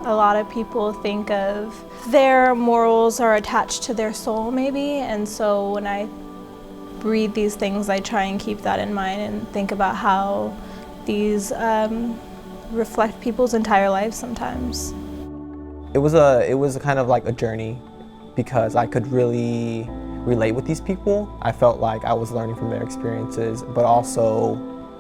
A lot of people think of their morals are attached to their soul maybe, and so when I read these things I try and keep that in mind and think about how these reflect people's entire lives sometimes. It was a kind of like a journey because I could really relate with these people. I felt like I was learning from their experiences, but also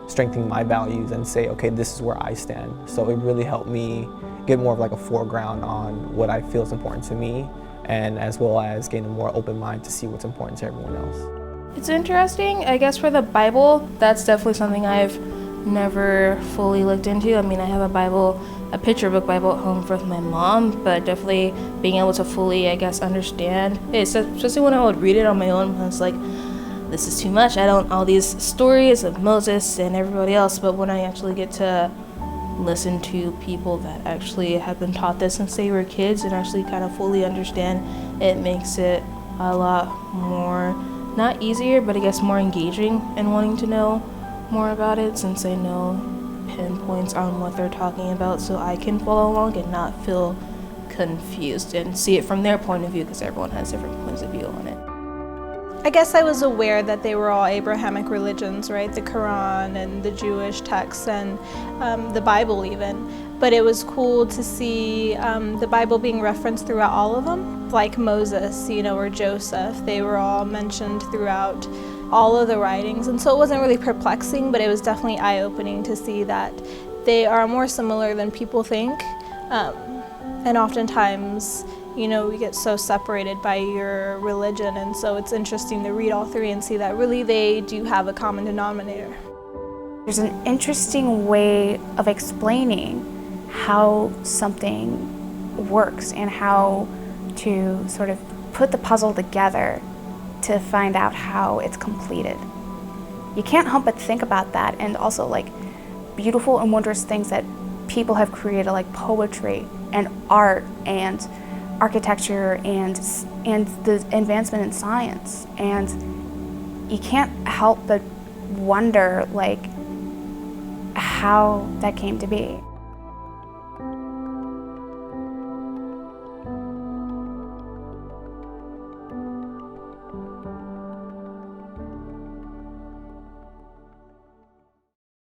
strengthening my values and say, okay, this is where I stand. So it really helped me get more of like a foreground on what I feel is important to me, and as well as gain a more open mind to see what's important to everyone else. It's interesting. I guess for the Bible, that's definitely something I've never fully looked into. I mean, I have a picture book Bible at home with my mom, but definitely being able to fully, I guess, understand it, especially when I would read it on my own, I was like, this is too much. I don't all these stories of Moses and everybody else, but when I actually get to listen to people that actually have been taught this since they were kids and actually kind of fully understand, it makes it a lot more, not easier, but I guess more engaging and wanting to know more about it, since I know pinpoints on what they're talking about, so I can follow along and not feel confused and see it from their point of view, because everyone has different points of view on it. I guess I was aware that they were all Abrahamic religions, right? The Quran and the Jewish texts and the Bible even. But it was cool to see the Bible being referenced throughout all of them, like Moses, or Joseph. They were all mentioned throughout all of the writings. And so it wasn't really perplexing, but it was definitely eye-opening to see that they are more similar than people think. And oftentimes, we get so separated by your religion, and so it's interesting to read all three and see that really they do have a common denominator. There's an interesting way of explaining how something works and how to sort of put the puzzle together to find out how it's completed. You can't help but think about that, and also like beautiful and wondrous things that people have created, like poetry and art and architecture and the advancement in science, and you can't help but wonder like how that came to be.